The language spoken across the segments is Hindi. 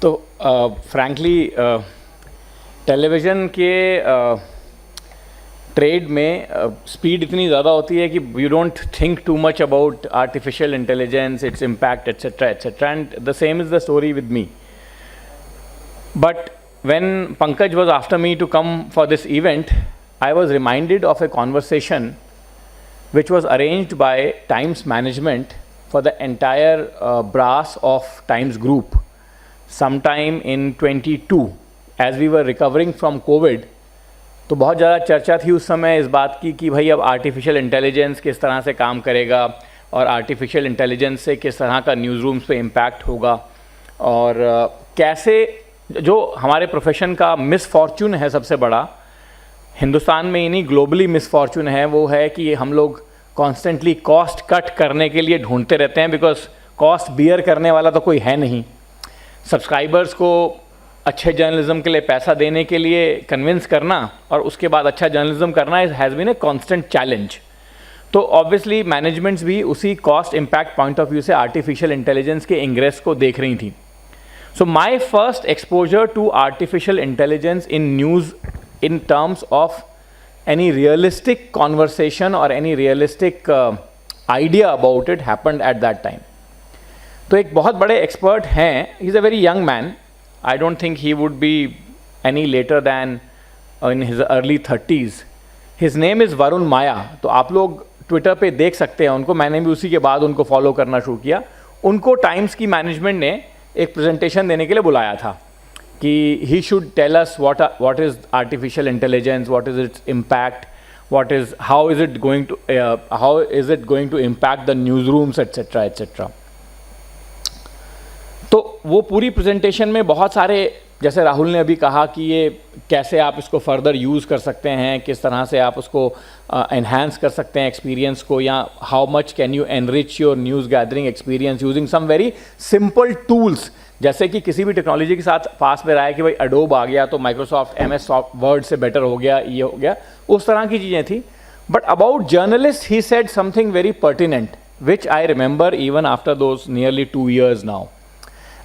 तो फ्रैंकली टेलीविज़न के ट्रेड में स्पीड इतनी ज़्यादा होती है कि you don't think too much about artificial intelligence, its impact etcetera and the same is the story with me. But when Pankaj was after me to come for this event, I was reminded of a conversation which was arranged by Times management for the entire brass of Times Group sometime in 22 as we were recovering from COVID. तो बहुत ज़्यादा चर्चा थी उस समय इस बात की कि भाई अब आर्टिफिशियल इंटेलिजेंस किस तरह से काम करेगा और आर्टिफिशियल इंटेलिजेंस से किस तरह का न्यूज़ रूम्स पे इम्पैक्ट होगा और कैसे जो हमारे प्रोफेशन का मिसफॉर्चून है सबसे बड़ा हिंदुस्तान में ही नहीं ग्लोबली मिसफॉर्चून है वो है कि हम लोग कॉन्स्टेंटली कॉस्ट कट करने के लिए ढूंढते रहते हैं बिकॉज कॉस्ट बियर करने वाला तो कोई है नहीं. सब्सक्राइबर्स को अच्छे जर्नलिज्म के लिए पैसा देने के लिए कन्विंस करना और उसके बाद अच्छा जर्नलिज्म करना has been a constant challenge. तो ऑब्वियसली मैनेजमेंट्स भी उसी cost impact point of view से आर्टिफिशियल इंटेलिजेंस के इंग्रेस को देख रही थी. So my first exposure to artificial intelligence in news in terms of any realistic conversation or any realistic idea about it happened at that time. तो एक बहुत बड़े expert हैं, he is a very young man. I don't think he would be any later than in his early 30s. His name is Varun Maya. तो आप लोग ट्विटर पे देख सकते हैं उनको, मैंने भी उसी के बाद उनको फॉलो करना शुरू किया. उनको टाइम्स की मैनेजमेंट ने एक प्रेजेंटेशन देने के लिए बुलाया था कि he should tell us what is artificial intelligence, what is its impact, how is it going to impact the news rooms etcetera etcetera. तो वो पूरी प्रेजेंटेशन में बहुत सारे, जैसे राहुल ने अभी कहा कि ये कैसे आप इसको फर्दर यूज़ कर सकते हैं, किस तरह से आप उसको एनहांस कर सकते हैं एक्सपीरियंस को, या how much can you enrich your news gathering experience using some very simple tools. जैसे कि किसी भी टेक्नोलॉजी के साथ पास में रहा है कि भाई एडोब आ गया तो माइक्रोसॉफ्ट MS वर्ड से बेटर हो गया, ये हो गया, उस तरह की चीज़ें थी. But about journalist he said something very pertinent which I remember even after those nearly 2 years now.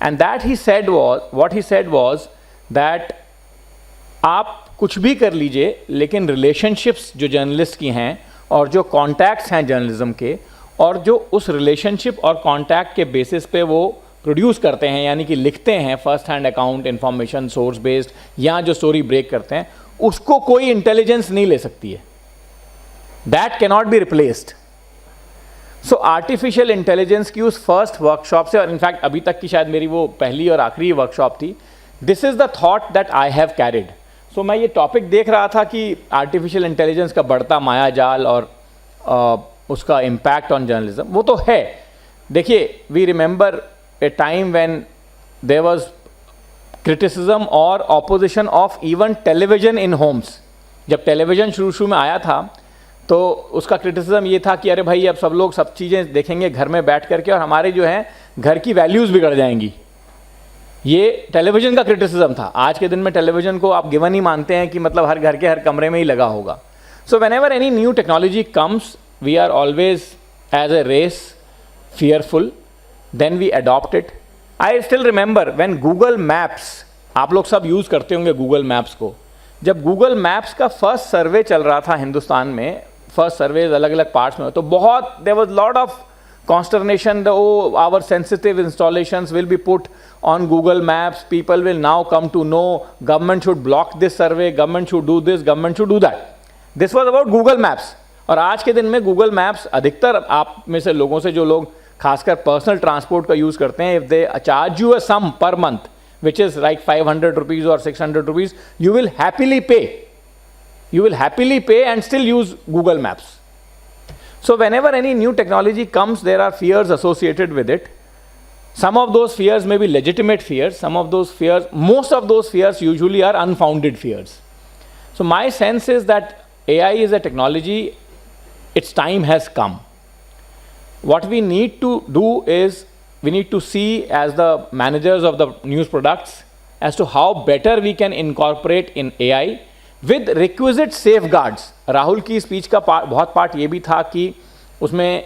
And that he said was, what he said was that आप कुछ भी कर लीजिए लेकिन रिलेशनशिप्स जो जर्नलिस्ट की हैं और जो कॉन्टैक्ट्स हैं जर्नलिज्म के और जो उस रिलेशनशिप और कॉन्टैक्ट के बेसिस पे वो प्रोड्यूस करते हैं, यानी कि लिखते हैं first hand account information source based या जो स्टोरी ब्रेक करते हैं, उसको कोई इंटेलिजेंस नहीं ले सकती है. That cannot be replaced. So artificial intelligence की उस फर्स्ट वर्कशॉप से, और इनफैक्ट अभी तक की शायद मेरी वो पहली और आखिरी वर्कशॉप थी, this is the thought that I have carried. So मैं ये टॉपिक देख रहा था कि आर्टिफिशियल इंटेलिजेंस का बढ़ता माया जाल और उसका इम्पैक्ट ऑन जर्नलिज्म, वो तो है. देखिए, we remember a time when there was criticism और opposition of even television in homes. जब टेलीविजन शुरू में आया था तो उसका क्रिटिसिज्म ये था कि अरे भाई अब सब लोग सब चीज़ें देखेंगे घर में बैठ करके और हमारे जो हैं घर की वैल्यूज़ बिगड़ जाएंगी. ये टेलीविज़न का क्रिटिसिज्म था. आज के दिन में टेलीविज़न को आप गिवन ही मानते हैं कि मतलब हर घर के हर कमरे में ही लगा होगा. So whenever any new technology comes we are always as a race fearful, then we adopt it. I still remember when Google Maps, आप लोग सब यूज़ करते होंगे गूगल मैप्स को. जब गूगल मैप्स का फर्स्ट सर्वे चल रहा था हिंदुस्तान में, फर्स्ट सर्वेज अलग अलग पार्ट्स में, तो बहुत there was lot of consternation. Oh, our sensitive installations will be put on Google Maps. People will now come to know government should block this survey, government should do this, government should do that. This was about Google Maps. और आज के दिन में Google Maps अधिकतर आप में से लोगों से, जो लोग खासकर पर्सनल ट्रांसपोर्ट का यूज़ करते हैं, if they charge you a sum per month which is like 500 rupees or 600 rupees, you will happily pay. You will happily pay and still use Google Maps. So whenever any new technology comes, there are fears associated with it. Some of those fears may be legitimate fears. Some of those fears, most of those fears usually are unfounded fears. So my sense is that AI is a technology, its time has come. What we need to do is we need to see as the managers of the news products as to how better we can incorporate in AI with requisite safeguards. Rahul की स्पीच का बहुत पार्ट ये भी था कि उसमें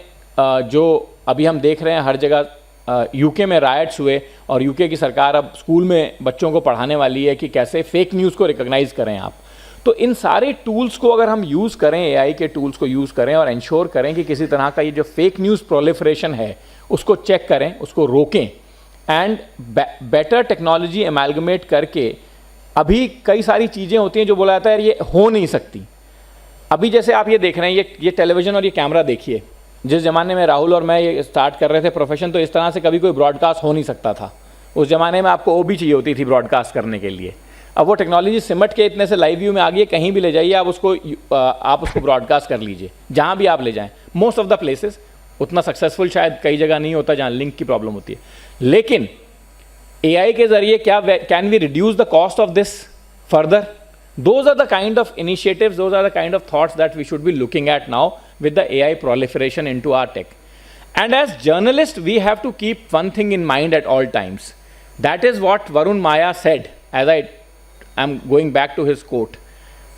जो अभी हम देख रहे हैं हर जगह यूके में राइट्स हुए और यूके की सरकार अब स्कूल में बच्चों को पढ़ाने वाली है कि कैसे फेक न्यूज़ को रिकॉग्नाइज करें आप। तो इन सारे टूल्स को अगर हम यूज़ करें, एआई के टूल्स को यूज़ करें और इंश्योर करें कि किसी तरह का ये जो फेक न्यूज़ प्रोलिफरेशन है उसको चेक करें, उसको रोकें, एंड बेटर टेक्नोलॉजी एमैलगमेट करके। अभी कई सारी चीज़ें होती हैं जो बोला जाता है ये हो नहीं सकती। अभी जैसे आप ये देख रहे हैं, ये टेलीविज़न और ये कैमरा देखिए, जिस ज़माने में राहुल और मैं ये स्टार्ट कर रहे थे प्रोफेशन, तो इस तरह से कभी कोई ब्रॉडकास्ट हो नहीं सकता था। उस ज़माने में आपको ओबी चाहिए होती थी ब्रॉडकास्ट करने के लिए। अब वो टेक्नोलॉजी सिमट के इतने से लाइव व्यू में आ गई है, कहीं भी ले जाइए आप उसको ब्रॉडकास्ट कर लीजिए, जहाँ भी आप ले जाएं। मोस्ट ऑफ द प्लेसेस उतना सक्सेसफुल शायद कई जगह नहीं होता जहाँ लिंक की प्रॉब्लम होती है, लेकिन एआई के ज़रिए क्या can we reduce the cost of this further? Those are the kind of initiatives, those are the kind of thoughts that we should be looking at now with the AI proliferation into our tech. And as journalists, we have to keep one thing in mind at all times. That is what Varun Maya said, as I am going back to his quote,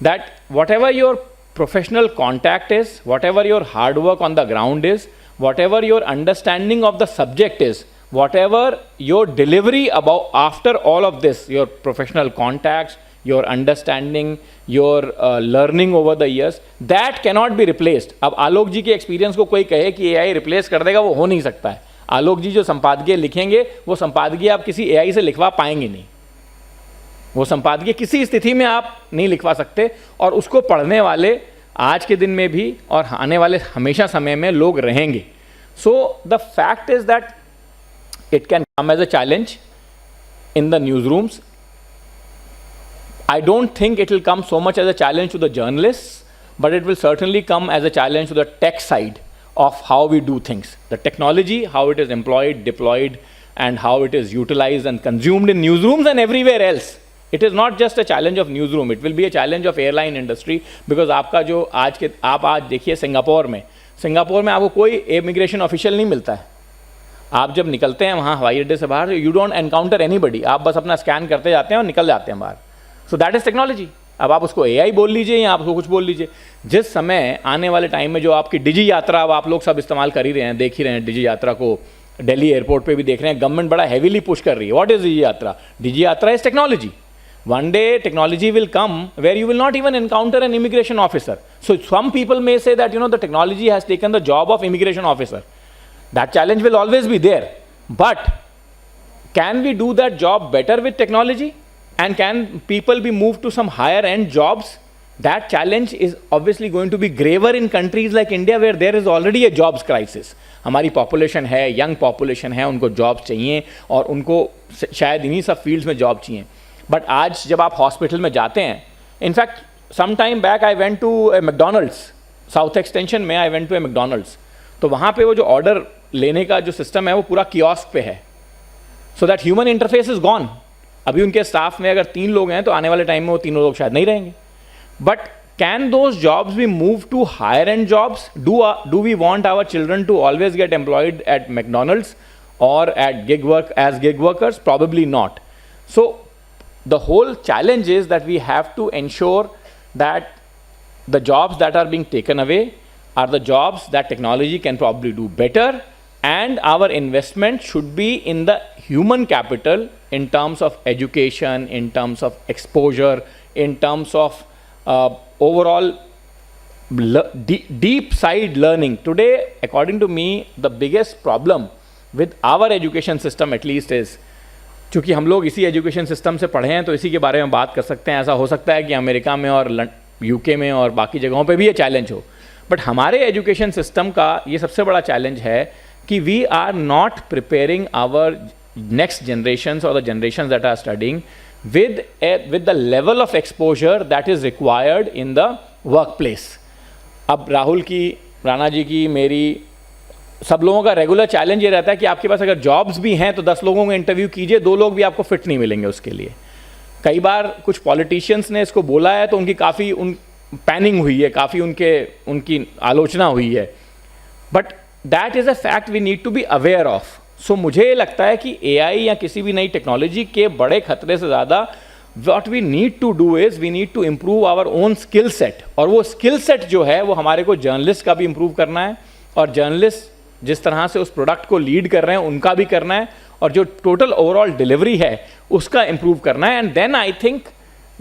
that whatever your professional contact is, whatever your hard work on the ground is, whatever your understanding of the subject is, whatever your delivery about after all of this, your professional contacts, your understanding, your learning over the years, that cannot be replaced. अब आलोक जी के एक्सपीरियंस को कोई कहे कि एआई रिप्लेस कर देगा, वो हो नहीं सकता है। आलोक जी जो संपादकीय लिखेंगे, वो संपादकीय आप किसी एआई से लिखवा पाएंगे नहीं। वो संपादकीय किसी स्थिति में आप नहीं लिखवा सकते, और उसको पढ़ने वाले आज के दिन में भी और आने वाले हमेशा समय में लोग रहेंगे। So the fact is that it can come as a challenge in the newsrooms. I don't think it will come so much as a challenge to the journalists, but it will certainly come as a challenge to the tech side of how we do things. The technology, how it is employed, deployed, and how it is utilized and consumed in newsrooms and everywhere else. It is not just a challenge of newsroom, it will be a challenge of airline industry, because आपका जो आप आज देखिए सिंगापुर में आपको कोई इमिग्रेशन ऑफिशियल नहीं मिलता है। आप जब निकलते हैं वहाँ हवाई अड्डे से बाहर, यू डोंट एनकाउंटर एनीबडी, आप बस अपना स्कैन करते जाते हैं और निकल जाते हैं बाहर। So that is technology. अब आप उसको एआई बोल लीजिए या आप उसको कुछ बोल लीजिए। जिस समय आने वाले टाइम में जो आपकी डिजी यात्रा, अब आप लोग सब इस्तेमाल कर ही रहे हैं, देख ही रहे हैं डिजी यात्रा को, दिल्ली एयरपोर्ट पे भी देख रहे हैं, गवर्नमेंट बड़ा हैवीली पुश कर रही है। व्हाट इज डिजी यात्रा? डिजी यात्रा is technology. One day technology will come where you will not even encounter an immigration officer. So some people may say that, the technology has taken the job of immigration officer. That challenge will always be there. But can we do that job better with technology? And can people be moved to some higher end jobs? That challenge is obviously going to be graver in countries like India, where there is already a jobs crisis. हमारी पॉपुलेशन है, यंग पॉपुलेशन है, उनको जॉब चाहिए और उनको शायद इन्हीं सब फील्ड्स में जॉब चाहिए। बट आज जब आप हॉस्पिटल में जाते हैं, in fact some time back I went to a McDonald's, South Extension में I went to a McDonald's, तो वहाँ पे वो जो ऑर्डर लेने का जो सिस्टम है वो पूरा कियोस्क पे है। So that human interface is gone. अभी उनके स्टाफ में अगर 3 लोग हैं तो आने वाले टाइम में वो 3 लोग शायद नहीं रहेंगे। But can those jobs be move to higher and jobs? Do we want our children to always get employed at McDonald's और at gig workers? Probably not. So the whole challenge is that we have to ensure that the jobs that are being taken away are the jobs that technology can probably do better, and our investment should be in the human capital in terms of education, in terms of exposure, in terms of overall deep side learning. Today, according to me, the biggest problem with our education system at least is, चूँकि हम लोग इसी एजुकेशन सिस्टम से पढ़े हैं तो इसी के बारे में बात कर सकते हैं। ऐसा हो सकता है कि अमेरिका में और यूके में और बाकी जगहों पे भी ये चैलेंज हो, बट हमारे एजुकेशन सिस्टम का ये सबसे बड़ा चैलेंज है कि we are not preparing our next generations और the generations that are studying with the level of exposure that is required in the workplace. अब राहुल की, राणा जी की, मेरी, सब लोगों का रेगुलर चैलेंज ये रहता है कि आपके पास अगर जॉब्स भी हैं तो 10 लोगों को इंटरव्यू कीजिए, 2 लोग भी आपको फिट नहीं मिलेंगे उसके लिए। कई बार कुछ पॉलिटिशियंस ने इसको बोला है तो उनकी काफ़ी पैनिंग हुई है, काफ़ी उनकी आलोचना हुई है, but that is a fact we need to be aware of. So मुझे लगता है कि एआई या किसी भी नई टेक्नोलॉजी के बड़े खतरे से ज़्यादा what we need to do is we need to improve our own skill set, और वो स्किल सेट जो है वो हमारे को जर्नलिस्ट का भी इम्प्रूव करना है, और जर्नलिस्ट जिस तरह से उस प्रोडक्ट को लीड कर रहे हैं उनका भी करना है, और जो टोटल ओवरऑल डिलीवरी है उसका इंप्रूव करना है. And then I think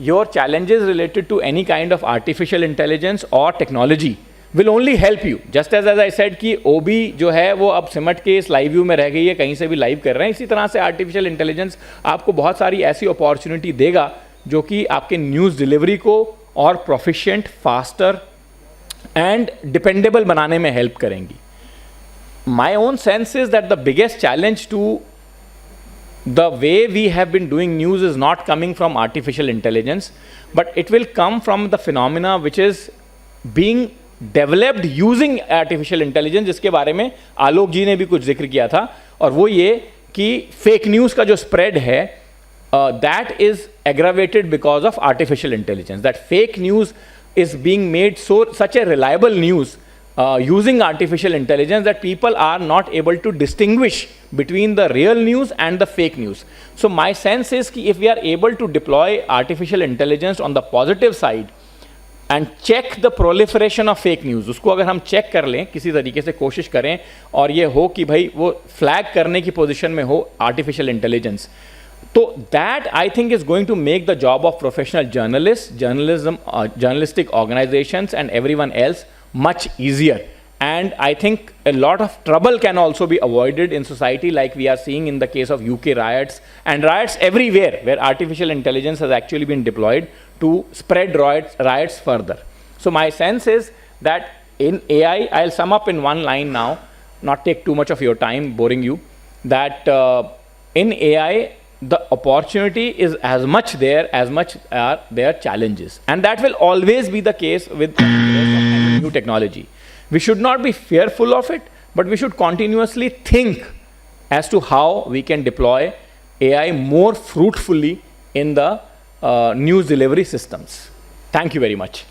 your challenges related to any kind of artificial intelligence और technology will only help you. Just as I said कि ओबी जो है वो अब सिमट के इस लाइव व्यू में रह गई है, कहीं से भी लाइव कर रहे हैं. इसी तरह से आर्टिफिशियल इंटेलिजेंस आपको बहुत सारी ऐसी अपॉर्चुनिटी देगा जो कि आपके न्यूज़ डिलीवरी को और प्रोफिशिएंट, फास्टर एंड डिपेंडेबल बनाने में हेल्प करेंगी. My own sense is that the biggest challenge to the way we have been doing news is not coming from artificial intelligence, but it will come from the phenomena which is being developed using artificial intelligence, जिसके बारे में आलोक जी ने भी कुछ जिक्र किया था, और वो ये कि फेक न्यूज़ का जो स्प्रेड है that is aggravated because of artificial intelligence. That fake news is being made such a reliable news using artificial intelligence that people are not able to distinguish between the real news and the fake news. So my sense is कि if we are able to deploy artificial intelligence on the positive side and check the proliferation of fake news, उसको अगर हम चेक कर लें, किसी तरीके से कोशिश करें और ये हो कि भाई वो फ्लैग करने की पोजीशन में हो artificial intelligence, तो that I think is going to make the job of professional journalists, journalistic organizations and everyone else much easier. And I think a lot of trouble can also be avoided in society, like we are seeing in the case of UK riots and riots everywhere where artificial intelligence has actually been deployed to spread riots further. So my sense is that in AI, I'll sum up in one line now, not take too much of your time boring you, that in AI the opportunity is as much are there challenges, and that will always be the case with new technology. We should not be fearful of it, but we should continuously think as to how we can deploy AI more fruitfully in the news delivery systems. Thank you very much.